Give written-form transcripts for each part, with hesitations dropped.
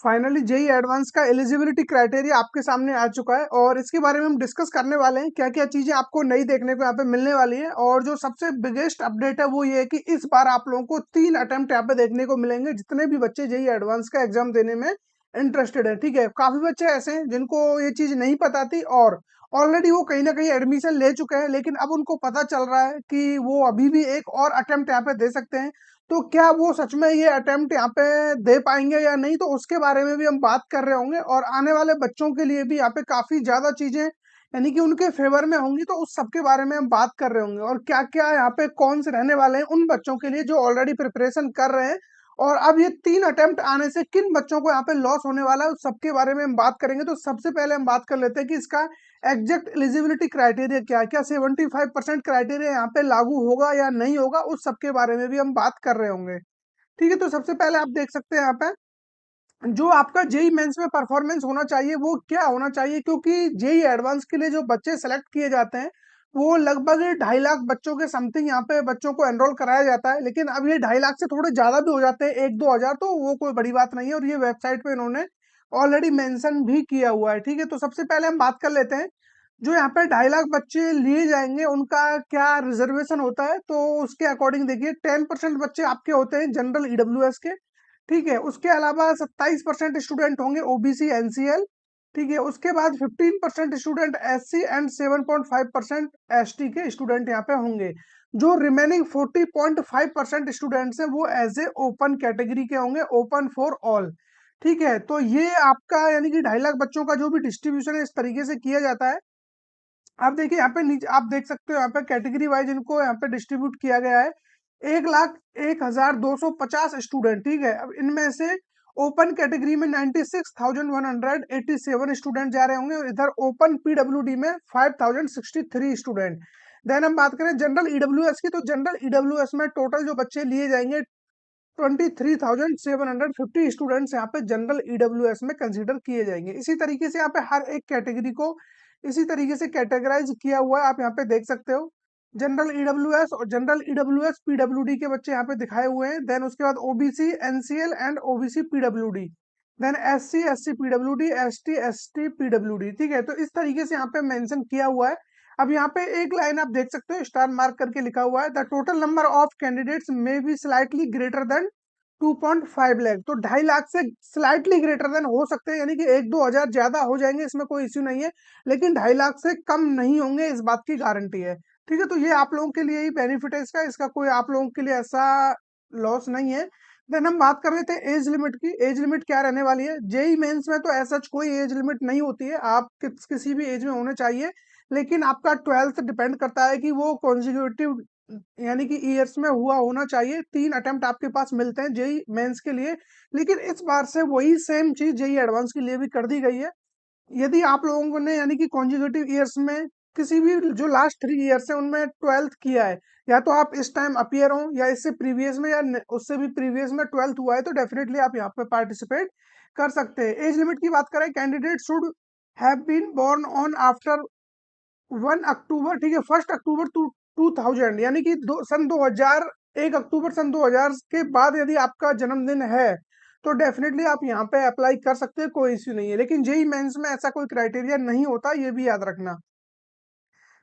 Finally JEE advance का eligibility criteria आपके सामने आ चुका है और इसके बारे में हम डिस्कस करने वाले हैं क्या क्या चीजें आपको नई देखने को यहाँ पे मिलने वाली है। और जो सबसे बिगेस्ट अपडेट है वो ये है कि इस बार आप लोगों को 3 अटेम्प्ट यहाँ पे देखने को मिलेंगे जितने भी बच्चे जेई एडवांस का एग्जाम देने में इंटरेस्टेड है। ठीक है, काफी बच्चे ऐसे हैं जिनको ये चीज नहीं पता थी और ऑलरेडी वो कहीं ना कहीं एडमिशन ले चुके हैं, लेकिन अब उनको पता चल रहा है कि वो अभी भी एक और अटेम्प्ट यहाँ पे दे सकते हैं। तो क्या वो सच में ये अटेम्प्ट यहाँ पे दे पाएंगे या नहीं, तो उसके बारे में भी हम बात कर रहे होंगे। और आने वाले बच्चों के लिए भी यहाँ पे काफी ज्यादा चीजें यानी कि उनके फेवर में होंगी, तो उस सब के बारे में हम बात कर रहे होंगे। और क्या क्या यहाँ पे कौन से रहने वाले हैं उन बच्चों के लिए जो ऑलरेडी प्रिपरेशन कर रहे हैं, और अब ये 3 अटेम्प्ट आने से किन बच्चों को यहाँ पे लॉस होने वाला है उस सबके बारे में हम बात करेंगे। तो सबसे पहले हम बात कर लेते हैं कि इसका एग्जैक्ट एलिजिबिलिटी क्राइटेरिया क्या है, क्या 75% क्राइटेरिया यहाँ पे लागू होगा या नहीं होगा, उस सब के बारे में भी हम बात कर रहे होंगे। ठीक है, तो सबसे पहले आप देख सकते हैं यहाँ पे जो आपका जेई मेंस में परफॉर्मेंस होना चाहिए वो क्या होना चाहिए, क्योंकि जेई एडवांस के लिए जो बच्चे सेलेक्ट किए जाते हैं वो लगभग 2.5 लाख बच्चों के समथिंग यहाँ पे बच्चों को एनरोल कराया जाता है। लेकिन अब ये 2.5 लाख से थोड़े ज्यादा भी हो जाते हैं, 1-2 हजार, तो वो कोई बड़ी बात नहीं है और ये वेबसाइट पे इन्होंने ऑलरेडी मेंशन भी किया हुआ है। ठीक है, तो सबसे पहले हम बात कर लेते हैं जो यहाँ पे 2.5 लाख बच्चे लिए जाएंगे उनका क्या रिजर्वेशन होता है। तो उसके अकॉर्डिंग देखिए 10% बच्चे आपके होते हैं जनरल ईडब्ल्यूएस के। ठीक है, उसके अलावा 27% स्टूडेंट होंगे ओबीसी एनसीएल। ठीक है, उसके बाद 15% स्टूडेंट एससी एंड 7.5% एसटी के स्टूडेंट यहाँ पे होंगे। जो रिमेनिंग 40.5% स्टूडेंट्स हैं वो एज ए ओपन कैटेगरी के होंगे, ओपन फॉर ऑल। ठीक है, तो ये आपका यानी कि 2.5 लाख बच्चों का जो भी डिस्ट्रीब्यूशन है इस तरीके से किया जाता है। आप देखिए यहाँ पे नीचे आप देख सकते हो यहाँ पे कैटेगरी वाइज इनको यहाँ पे डिस्ट्रीब्यूट किया गया है। 1,01,250 स्टूडेंट। ठीक है, अब इनमें से ओपन कैटेगरी में 96,187 स्टूडेंट जा रहे होंगे और इधर ओपन पीडब्ल्यूडी में 5,063 स्टूडेंट। देन हम बात करें जनरल ईडब्ल्यूएस की, तो जनरल ईडब्ल्यूएस में टोटल जो बच्चे लिए जाएंगे 23,750 स्टूडेंट्स यहाँ पे जनरल ईडब्ल्यूएस में कंसीडर किए जाएंगे। इसी तरीके से यहाँ पे हर एक कैटेगरी को इसी तरीके से कैटेगराइज किया हुआ है, आप यहाँ पे देख सकते हो। जनरल ईडब्ल्यूएस और जनरल ईडब्ल्यूएस पीडब्ल्यूडी के बच्चे यहाँ पे दिखाए हुए हैं। देन उसके बाद OBC NCL and OBC PWD, then SC SC PWD, ST ST PWD. ठीक है, तो इस तरीके से यहाँ पे मेंशन किया हुआ है। अब यहाँ पे एक लाइन आप देख सकते हो स्टार मार्क करके लिखा हुआ है, the total number of candidates may be slightly greater than 2.5 lakh. तो 2.5 लाख से स्लाइटली ग्रेटर देन हो सकते हैं, यानी कि 1-2 हजार ज्यादा हो जाएंगे, इसमें कोई इश्यू नहीं है, लेकिन 2.5 लाख से कम नहीं होंगे, इस बात की गारंटी है। ठीक है, तो ये आप लोगों के लिए ही बेनिफिट है इसका, इसका कोई आप लोगों के लिए ऐसा लॉस नहीं है। देन हम बात कर रहे थे एज लिमिट की। एज लिमिट क्या रहने वाली है, जेई मेंस में तो ऐसा कोई एज लिमिट नहीं होती है, आप किसी भी एज में होने चाहिए। लेकिन आपका 12th डिपेंड करता है कि वो कॉन्जिक्यूटिव यानी कि ईयर्स में हुआ होना चाहिए। 3 अटेम्प्ट आपके पास मिलते हैं जेई मेंस के लिए, लेकिन इस बार से वही सेम चीज जेई एडवांस के लिए भी कर दी गई है। यदि आप लोगों ने यानी कि कॉन्जिक्यूटिव ईयर्स में किसी भी जो लास्ट 3 ईयर्स है उनमें 12th किया है, या तो आप इस टाइम अपियर हो या इससे प्रीवियस में या उससे भी प्रीवियस में 12th हुआ है, तो डेफिनेटली आप यहाँ पे पार्टिसिपेट कर सकते हैं। एज लिमिट की बात करें, candidate should have been born on after 1 October. ठीक है, 1 अक्टूबर 2000, यानी कि सन 2000, 1 अक्टूबर सन 2000 के बाद यदि आपका जन्मदिन है तो डेफिनेटली आप यहाँ पे अप्लाई कर सकते हैं, कोई इश्यू नहीं है। लेकिन जेई मेंस में ऐसा कोई क्राइटेरिया नहीं होता, ये भी याद रखना।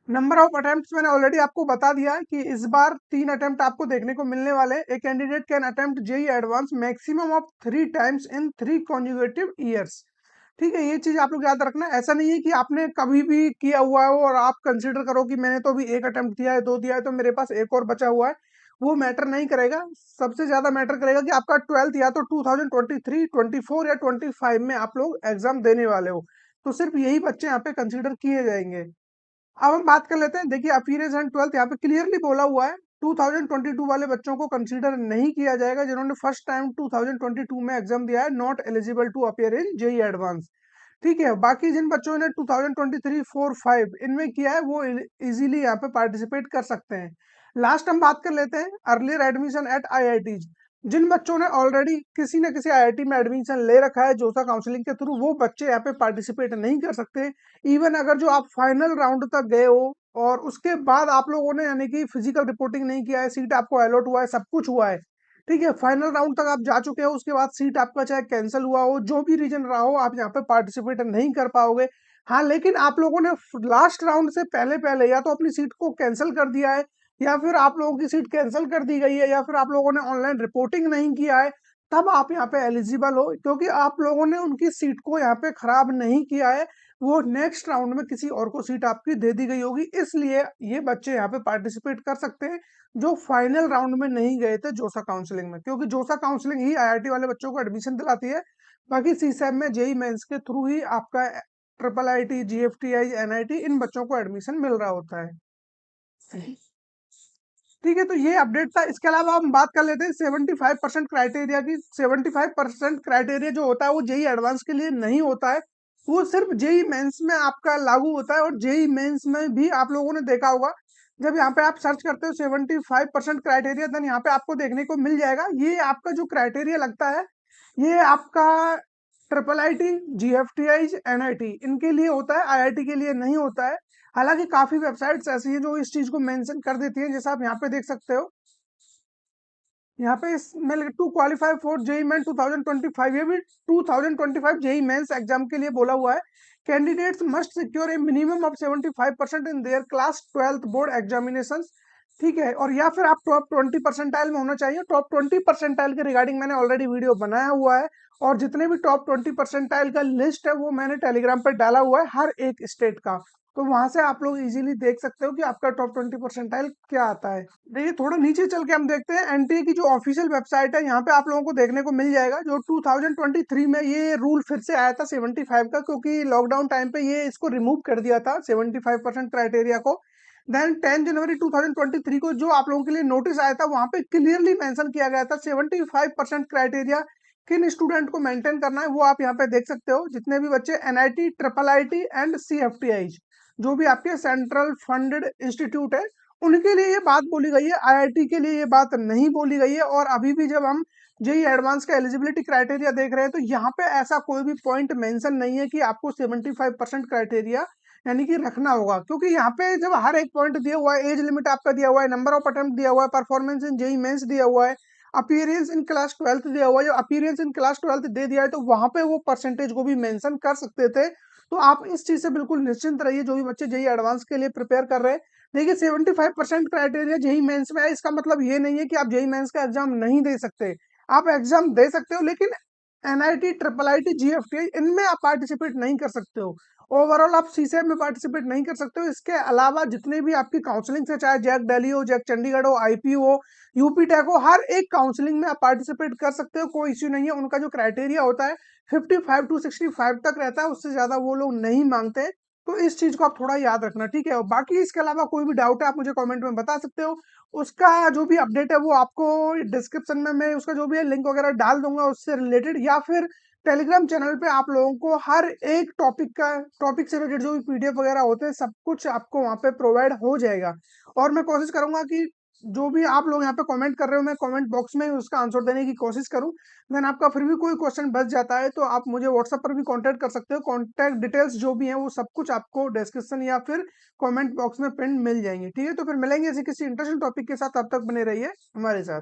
नंबर ऑफ अटेम्प्ट्स मैंने ऑलरेडी आपको बता दिया है कि इस बार 3 अटेम्प्ट आपको देखने को मिलने वाले हैं। A candidate can attempt JEE advance maximum of 3 times in 3 consecutive years. ठीक है, ये चीज आप लोग याद रखना। ऐसा नहीं है कि आपने कभी भी किया हुआ हो और आप कंसिडर करो कि मैंने तो अभी 1 अटेम्प्ट दिया है, 2 दिया है, तो मेरे पास एक और बचा हुआ है। वो मैटर नहीं करेगा। सबसे ज्यादा मैटर करेगा कि आपका 12th या तो 2023, 24 या 25 में आप लोग एग्जाम देने वाले हो, तो सिर्फ यही बच्चे यहाँ पे कंसिडर किए जाएंगे। अब हम बात कर लेते हैं, देखिए अपीयरेंस एंड 12th यहाँ पे क्लियरली बोला हुआ है 2022 वाले बच्चों को कंसीडर नहीं किया जाएगा। जिन्होंने फर्स्ट टाइम 2022 में एग्जाम दिया है, not eligible to appear in JEE advance. ठीक है, बाकी जिन बच्चों ने 2023, 4, 5 इनमें किया है वो इजीली यहाँ पे पार्टिसिपेट कर सकते हैं। लास्ट हम बात कर लेते हैं अर्लियर एडमिशन एट आईआईटीज। जिन बच्चों ने ऑलरेडी किसी न किसी आईआईटी में एडमिशन ले रखा है जोसा काउंसलिंग के थ्रू, वो बच्चे यहाँ पे पार्टिसिपेट नहीं कर सकते। इवन अगर जो आप फाइनल राउंड तक गए हो और उसके बाद आप लोगों ने यानी कि फिजिकल रिपोर्टिंग नहीं किया है, सीट आपको अलॉट हुआ है, सब कुछ हुआ है, ठीक है, फाइनल राउंड तक आप जा चुके हो, उसके बाद सीट आपका चाहे कैंसिल हुआ हो, जो भी रीजन रहा हो, आप यहाँ पे पार्टिसिपेट नहीं कर पाओगे। हाँ, लेकिन आप लोगों ने लास्ट राउंड से पहले पहले या तो अपनी सीट को कैंसिल कर दिया है, या फिर आप लोगों की सीट कैंसिल कर दी गई है, या फिर आप लोगों ने ऑनलाइन रिपोर्टिंग नहीं किया है, तब आप यहाँ पे एलिजिबल हो, क्योंकि आप लोगों ने उनकी सीट को यहाँ पे खराब नहीं किया है। वो नेक्स्ट राउंड में किसी और को सीट आपकी दे दी गई होगी, इसलिए ये बच्चे यहाँ पे पार्टिसिपेट कर सकते हैं जो फाइनल राउंड में नहीं गए थे जोसा काउंसलिंग में, क्योंकि जोसा काउंसलिंग ही आईआईटी वाले बच्चों को एडमिशन दिलाती है। बाकी सीसैट में जेई मेंस के थ्रू ही आपका ट्रिपल आईटी, जीएफटीआई, एनआईटी इन बच्चों को एडमिशन मिल रहा होता है। ठीक है, तो ये अपडेट था। इसके अलावा हम बात कर लेते हैं 75% क्राइटेरिया की। 75% क्राइटेरिया जो होता है वो जेई एडवांस के लिए नहीं होता है, वो सिर्फ जेई मेंस में आपका लागू होता है। और जेई मेंस में भी आप लोगों ने देखा होगा, जब यहाँ पे आप सर्च करते हो 75% क्राइटेरिया, देन यहाँ पे आपको देखने को मिल जाएगा ये आपका जो क्राइटेरिया लगता है, ये आपका ट्रिपल आईटी, जीएफटीआई, एनआईटी इनके लिए होता है, आईआईटी के लिए नहीं होता है। हालांकि काफी वेबसाइट्स ऐसी हैं जो इस चीज को मेंशन कर देती हैं, जैसा आप यहाँ पे देख सकते हो। यहाँ पे इसमें to qualify for JEE main 2025, ये भी 2025 जेई मेंस एग्जाम के लिए बोला हुआ है। Candidates must secure A minimum of 75% in their class 12th board examination. ठीक है, और या फिर आप टॉप 20 परसेंटाइल में होना चाहिए। टॉप 20 परसेंटाइल के रिगार्डिंग मैंने ऑलरेडी वीडियो बनाया हुआ है, और जितने भी टॉप 20 परसेंटाइल का लिस्ट है वो मैंने टेलीग्राम पर डाला हुआ है हर एक स्टेट का, तो वहां से आप लोग इजीली देख सकते हो कि आपका टॉप 20 परसेंटाइल क्या आता है। देखिए, थोड़ा नीचे चल के हम देखते हैं एनटीए की जो ऑफिशियल वेबसाइट है, यहाँ पे आप लोगों को देखने को मिल जाएगा जो 2023 में ये रूल फिर से आया था 75 का, क्योंकि लॉकडाउन टाइम पे ये इसको रिमूव कर दिया था 75% क्राइटेरिया को। देन 10 जनवरी 2023 को जो आप लोगों के लिए नोटिस आया था, वहां पे क्लियरली मेंशन किया गया था 75% क्राइटेरिया किन स्टूडेंट को मेंटेन करना है, वो आप यहाँ पे देख सकते हो। जितने भी बच्चे एनआईटी, ट्रिपल आईटी एंड सीएफटीआई, जो भी आपके सेंट्रल फंडेड इंस्टीट्यूट है, उनके लिए ये बात बोली गई है, आईआईटी के लिए ये बात नहीं बोली गई है। और अभी भी जब हम जेई एडवांस का एलिजिबिलिटी क्राइटेरिया देख रहे हैं, तो यहाँ पे ऐसा कोई भी पॉइंट मेंशन नहीं है कि आपको 75% क्राइटेरिया यानी कि रखना होगा, क्योंकि यहाँ पे जब हर एक पॉइंट दिया हुआ है, एज लिमिट आपका दिया हुआ है, नंबर ऑफ अटेम्प्ट दिया हुआ है, परफॉर्मेंस इन जेई मेंस दिया हुआ है, अपीयरेंस इन क्लास 12th दिया हुआ है, जो अपीयरेंस इन क्लास 12th दे दिया है, तो वहां पे वो परसेंटेज को भी मेंशन कर सकते थे। तो आप इस चीज से बिल्कुल निश्चिंत रहिए, जो भी बच्चे जेई एडवांस के लिए प्रिपेयर कर रहे हैं। देखिए, 75% क्राइटेरिया जेई मेंस में है, इसका मतलब ये नहीं है कि आप जेई मेंस का एग्जाम नहीं दे सकते। आप एग्जाम दे सकते हो, लेकिन एनआईटी, ट्रिपल आईटी, जीएफटीआई इनमें आप पार्टिसिपेट नहीं कर सकते हो। ओवरऑल आप सीसेट में पार्टिसिपेट नहीं कर सकते हो। इसके अलावा जितने भी आपकी काउंसलिंग से, चाहे जैक दिल्ली हो, जैक चंडीगढ़ हो, आईपी हो, यूपी टेक हो, हर एक काउंसलिंग में आप पार्टिसिपेट कर सकते हो, कोई इश्यू नहीं है। उनका जो क्राइटेरिया होता है 55 to 65 तक रहता है, उससे ज्यादा वो लोग नहीं मांगते। तो इस चीज को आप थोड़ा याद रखना, ठीक है। और बाकी इसके अलावा कोई भी डाउट है आप मुझे कमेंट में बता सकते हो। उसका जो भी अपडेट है वो आपको डिस्क्रिप्शन में मैं उसका जो भी है लिंक वगैरह डाल दूंगा उससे रिलेटेड, या फिर टेलीग्राम चैनल पे आप लोगों को हर एक टॉपिक से रिलेटेड जो भी पीडीएफ वगैरह होते हैं, सब कुछ आपको वहाँ पे प्रोवाइड हो जाएगा। और मैं कोशिश करूंगा कि जो भी आप लोग यहाँ पे कमेंट कर रहे हो, मैं कमेंट बॉक्स में उसका आंसर देने की कोशिश करूं। देन आपका फिर भी कोई क्वेश्चन बच जाता है तो आप मुझे व्हाट्सएप पर भी कांटेक्ट कर सकते हो। कांटेक्ट डिटेल्स जो भी हैं वो सब कुछ आपको डिस्क्रिप्शन या फिर कमेंट बॉक्स में पिन मिल जाएंगे, ठीक है। तो फिर मिलेंगे ऐसे किसी इंटरेस्टिंग टॉपिक के साथ, तब तक बने रहिए हमारे साथ।